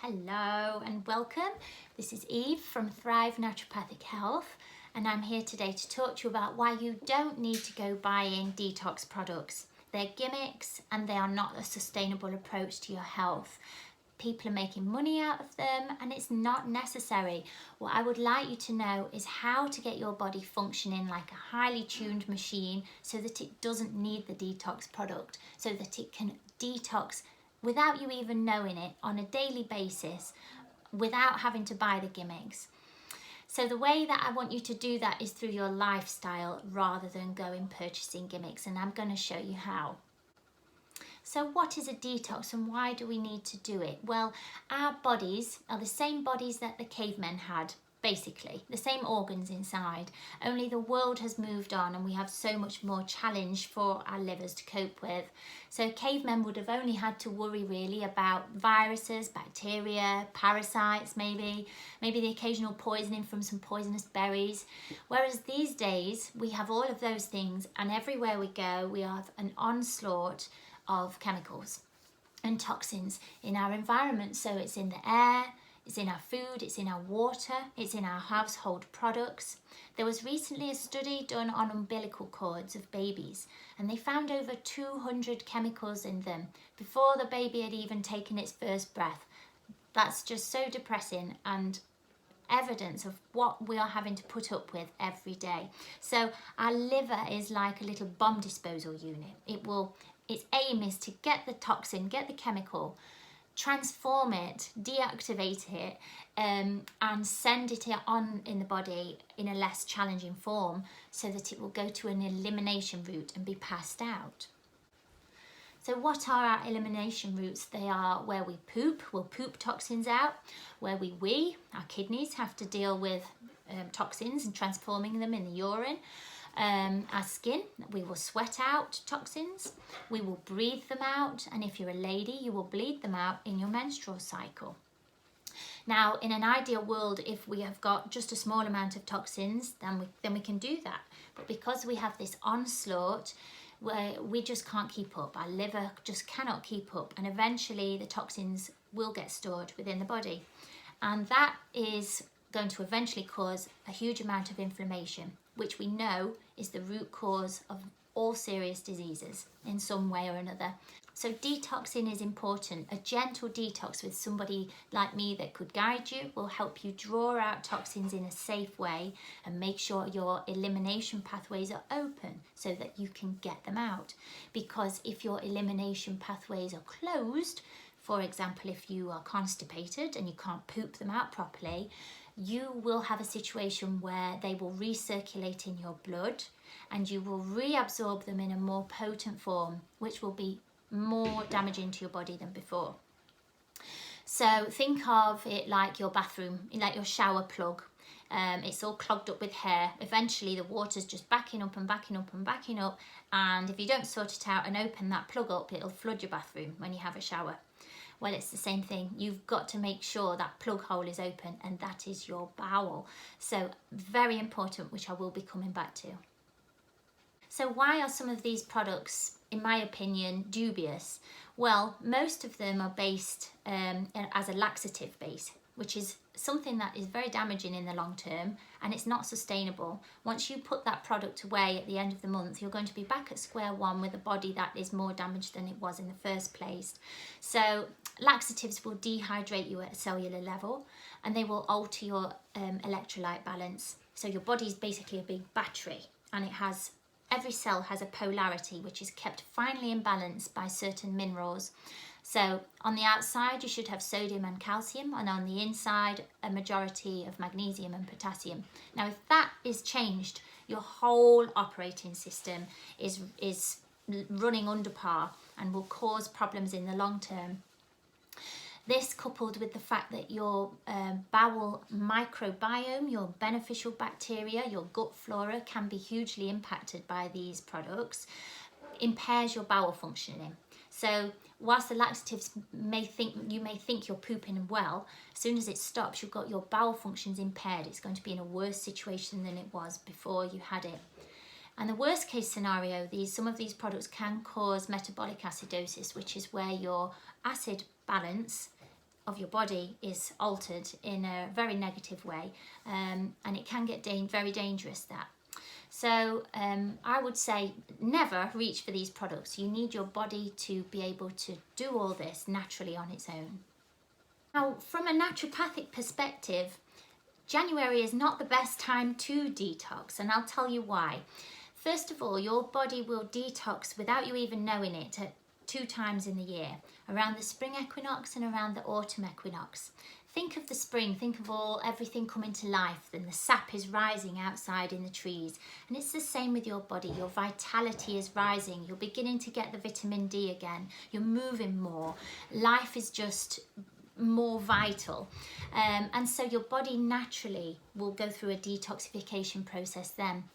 Hello and welcome. This is Eve from Thrive Naturopathic Health, and I'm here today to talk to you about why you don't need to go buying detox products. They're gimmicks and they are not a sustainable approach to your health. People are making money out of them and it's not necessary. What I would like you to know is how to get your body functioning like a highly tuned machine so that it doesn't need the detox product, so that it can detox without you even knowing it on a daily basis without having to buy the gimmicks. So the way that I want you to do that is through your lifestyle rather than going purchasing gimmicks, and I'm going to show you how. So what is a detox and why do we need to do it? Well, our bodies are the same bodies that the cavemen had, basically, the same organs inside, only the world has moved on and we have so much more challenge for our livers to cope with. So cavemen would have only had to worry really about viruses, bacteria, parasites, maybe the occasional poisoning from some poisonous berries. Whereas these days we have all of those things, and everywhere we go we have an onslaught of chemicals and toxins in our environment. So it's in the air, it's in our food, it's in our water, it's in our household products. There was recently a study done on umbilical cords of babies, and they found over 200 chemicals in them before the baby had even taken its first breath. That's just so depressing and evidence of what we are having to put up with every day. So our liver is like a little bomb disposal unit. Its aim is to get the toxin, get the chemical, transform it, deactivate it, and send it on in the body in a less challenging form so that it will go to an elimination route and be passed out. So what are our elimination routes? They are where we poop, we'll poop toxins out. Where we wee, our kidneys have to deal with toxins and transforming them in the urine. Our skin, we will sweat out toxins, we will breathe them out, and if you're a lady, you will bleed them out in your menstrual cycle. Now, in an ideal world, if we have got just a small amount of toxins, then we can do that. But because we have this onslaught, where we just can't keep up, our liver just cannot keep up, and eventually the toxins will get stored within the body. And that is going to eventually cause a huge amount of inflammation, which we know is the root cause of all serious diseases in some way or another. So detoxing is important. A gentle detox with somebody like me that could guide you will help you draw out toxins in a safe way and make sure your elimination pathways are open so that you can get them out. Because if your elimination pathways are closed, for example, if you are constipated and you can't poop them out properly, you will have a situation where they will recirculate in your blood and you will reabsorb them in a more potent form, which will be more damaging to your body than before. So think of it like your bathroom, like your shower plug. It's all clogged up with hair. Eventually the water's just backing up and backing up and backing up, and if you don't sort it out and open that plug up, it'll flood your bathroom when you have a shower. Well, it's the same thing. You've got to make sure that plug hole is open, and that is your bowel. So very important, which I will be coming back to. So why are some of these products, in my opinion, dubious? Well, most of them are based as a laxative base, which is something that is very damaging in the long term, and it's not sustainable. Once you put that product away at the end of the month, you're going to be back at square one with a body that is more damaged than it was in the first place. So laxatives will dehydrate you at a cellular level, and they will alter your electrolyte balance. So your body is basically a big battery, and every cell has a polarity which is kept finely in balance by certain minerals. So on the outside you should have sodium and calcium, and on the inside a majority of magnesium and potassium. Now if that is changed, your whole operating system is running under par and will cause problems in the long term. This, coupled with the fact that your bowel microbiome, your beneficial bacteria, your gut flora can be hugely impacted by these products, impairs your bowel functioning. So whilst the laxatives you may think you're pooping well, as soon as it stops, you've got your bowel functions impaired. It's going to be in a worse situation than it was before you had it. And the worst case scenario, some of these products can cause metabolic acidosis, which is where your acid balance of your body is altered in a very negative way, and it can get very dangerous, that. So I would say never reach for these products. You need your body to be able to do all this naturally on its own. Now, from a naturopathic perspective, January is not the best time to detox, and I'll tell you why. First of all, your body will detox without you even knowing it at 2 times in the year, around the spring equinox and around the autumn equinox. Think of the spring, think of everything coming to life, and the sap is rising outside in the trees. And it's the same with your body. Your vitality is rising. You're beginning to get the vitamin D again. You're moving more. Life is just more vital, and so your body naturally will go through a detoxification process then.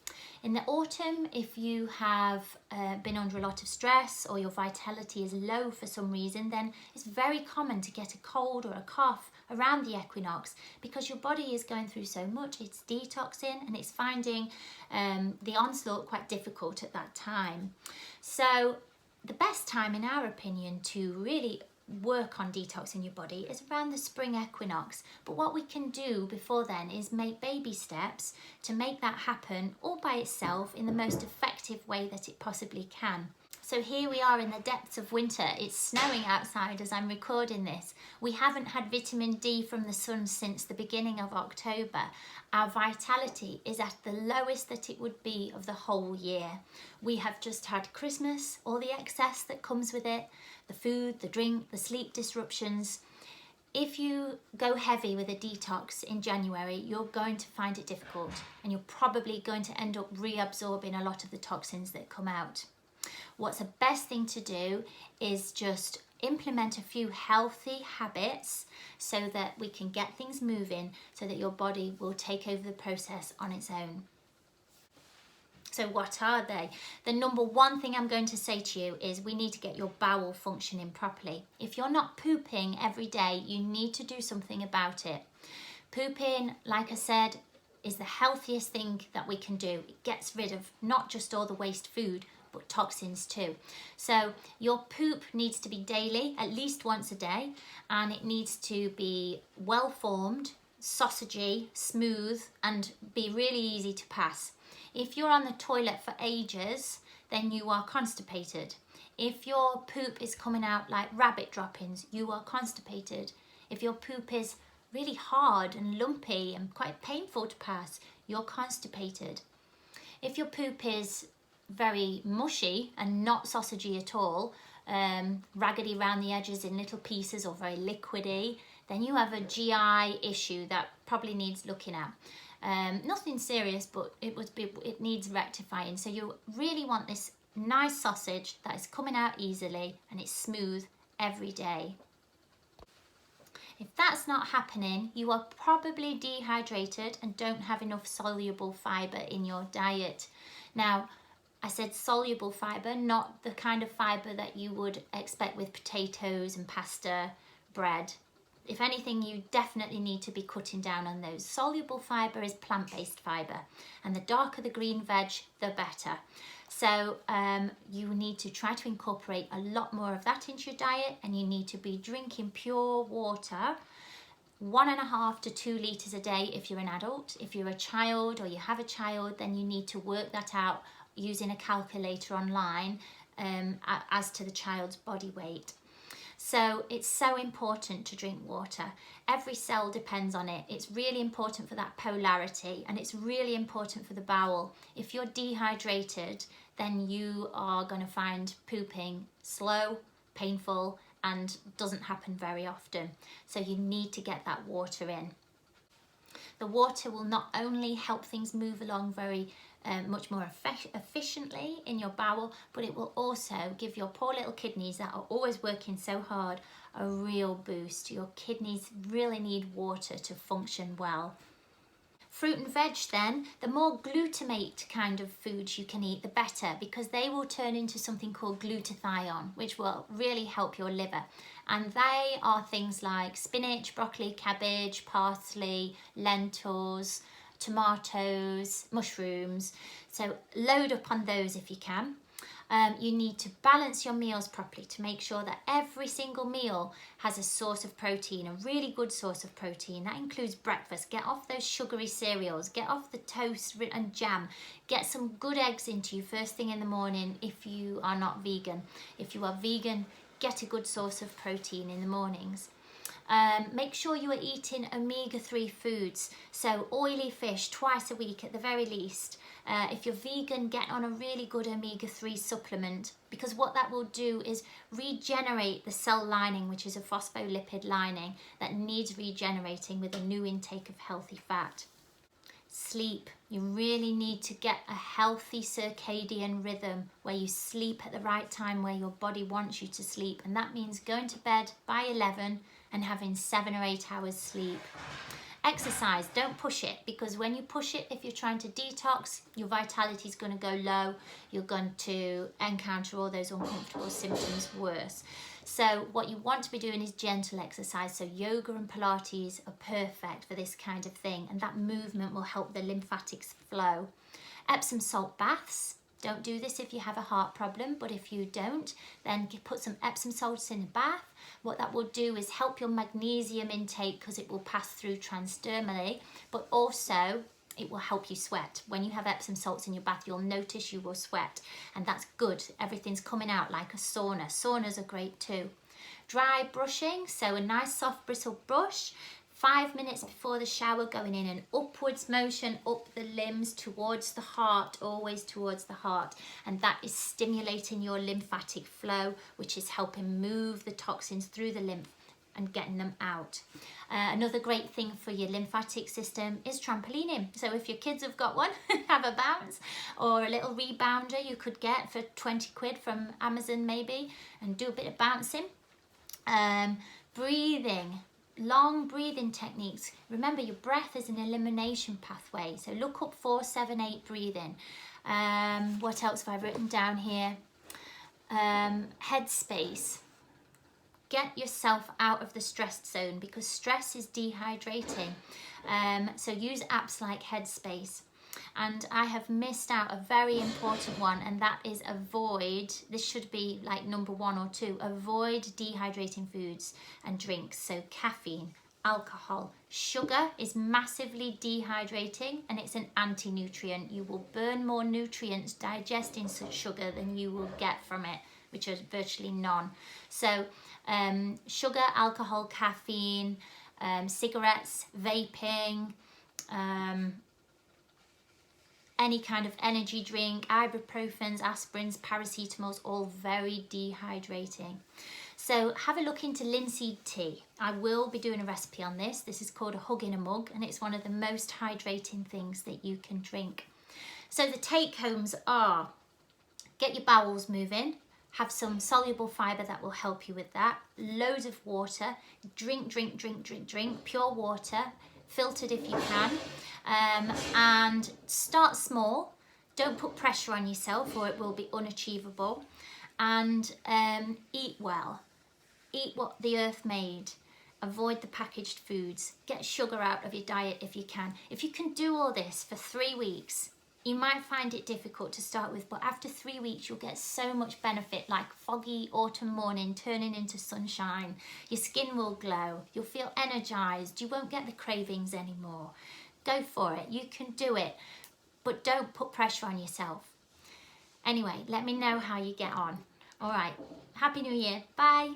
In the autumn, if you have been under a lot of stress or your vitality is low for some reason, then it's very common to get a cold or a cough around the equinox, because your body is going through so much. It's detoxing and it's finding the onslaught quite difficult at that time. So the best time, in our opinion, to really work on detoxing your body is around the spring equinox. But what we can do before then is make baby steps to make that happen all by itself in the most effective way that it possibly can. So here we are in the depths of winter. It's snowing outside as I'm recording this. We haven't had vitamin D from the sun since the beginning of October. Our vitality is at the lowest that it would be of the whole year. We have just had Christmas, all the excess that comes with it, the food, the drink, the sleep disruptions. If you go heavy with a detox in January, you're going to find it difficult, and you're probably going to end up reabsorbing a lot of the toxins that come out. What's the best thing to do is just implement a few healthy habits so that we can get things moving, so that your body will take over the process on its own. So what are they? The number one thing I'm going to say to you is we need to get your bowel functioning properly. If you're not pooping every day, you need to do something about it. Pooping, like I said, is the healthiest thing that we can do. It gets rid of not just all the waste food, but toxins too. So your poop needs to be daily, at least once a day, and it needs to be well formed, sausagey, smooth, and be really easy to pass. If you're on the toilet for ages, then you are constipated. If your poop is coming out like rabbit droppings, you are constipated. If your poop is really hard and lumpy and quite painful to pass, you're constipated. If your poop is very mushy and not sausagey at all, raggedy around the edges in little pieces or very liquidy, then you have a GI issue that probably needs looking at. Nothing serious, but it needs rectifying. So you really want this nice sausage that is coming out easily and it's smooth every day. If that's not happening, you are probably dehydrated and don't have enough soluble fibre in your diet. Now, I said soluble fibre, not the kind of fibre that you would expect with potatoes and pasta, bread. If anything, you definitely need to be cutting down on those. Soluble fibre is plant-based fibre, and the darker the green veg, the better. So you need to try to incorporate a lot more of that into your diet, and you need to be drinking pure water, 1.5 to 2 litres a day if you're an adult. If you're a child or you have a child, then you need to work that out using a calculator online as to the child's body weight. So it's so important to drink water. Every cell depends on it. It's really important for that polarity, and it's really important for the bowel. If you're dehydrated, then you are going to find pooping slow, painful, and doesn't happen very often. So you need to get that water in. The water will not only help things move along very much more efficiently in your bowel, but it will also give your poor little kidneys that are always working so hard a real boost. Your kidneys really need water to function well. Fruit and veg then, the more glutamate kind of foods you can eat, the better, because they will turn into something called glutathione, which will really help your liver. And they are things like spinach, broccoli, cabbage, parsley, lentils, tomatoes, mushrooms. So load up on those if you can. You need to balance your meals properly to make sure that every single meal has a source of protein, a really good source of protein. That includes breakfast. Get off those sugary cereals, get off the toast and jam, get some good eggs into you first thing in the morning if you are not vegan. If you are vegan, get a good source of protein in the mornings. Make sure you are eating omega-3 foods, so oily fish twice a week at the very least. If you're vegan, get on a really good omega-3 supplement, because what that will do is regenerate the cell lining, which is a phospholipid lining that needs regenerating with a new intake of healthy fat. Sleep. You really need to get a healthy circadian rhythm where you sleep at the right time, where your body wants you to sleep, and that means going to bed by 11 and having 7 or 8 hours sleep. Exercise, don't push it, because when you push it, if you're trying to detox, your vitality is going to go low. You're going to encounter all those uncomfortable symptoms worse. So what you want to be doing is gentle exercise. So yoga and Pilates are perfect for this kind of thing, and that movement will help the lymphatics flow. Epsom salt baths. Don't do this if you have a heart problem, but if you don't, then put some Epsom salts in a bath. What that will do is help your magnesium intake, because it will pass through transdermally, but also it will help you sweat. When you have Epsom salts in your bath, you'll notice you will sweat, and that's good. Everything's coming out like a sauna. Saunas are great too. Dry brushing, so a nice soft bristle brush. 5 minutes before the shower, going in an upwards motion up the limbs towards the heart, always towards the heart, and that is stimulating your lymphatic flow, which is helping move the toxins through the lymph and getting them out. Another great thing for your lymphatic system is trampolining. So if your kids have got one, have a bounce, or a little rebounder you could get for 20 quid from Amazon maybe, and do a bit of bouncing. Breathing. Long breathing techniques. Remember, your breath is an elimination pathway, so look up 4-7-8 breathing. What else have I written down here? Headspace. Get yourself out of the stressed zone, because stress is dehydrating. So use apps like Headspace. And I have missed out a very important one, and that is avoid, this should be like number 1 or 2, avoid dehydrating foods and drinks. So caffeine, alcohol, sugar is massively dehydrating, and it's an anti-nutrient. You will burn more nutrients digesting such sugar than you will get from it, which are virtually none. So sugar, alcohol, caffeine, cigarettes, vaping, any kind of energy drink, ibuprofens, aspirins, paracetamols, all very dehydrating. So have a look into linseed tea. I will be doing a recipe on this. This is called a hug in a mug, and it's one of the most hydrating things that you can drink. So the take homes are: get your bowels moving, have some soluble fibre that will help you with that, loads of water, drink, pure water, filtered if you can, and start small. Don't put pressure on yourself or it will be unachievable, and eat well. Eat what the earth made. Avoid the packaged foods. Get sugar out of your diet if you can. If you can do all this for 3 weeks, you might find it difficult to start with, but after 3 weeks you'll get so much benefit, like foggy autumn morning turning into sunshine. Your skin will glow. You'll feel energized. You won't get the cravings anymore. Go for it. You can do it, but don't put pressure on yourself. Anyway, let me know how you get on. All right. Happy New Year. Bye.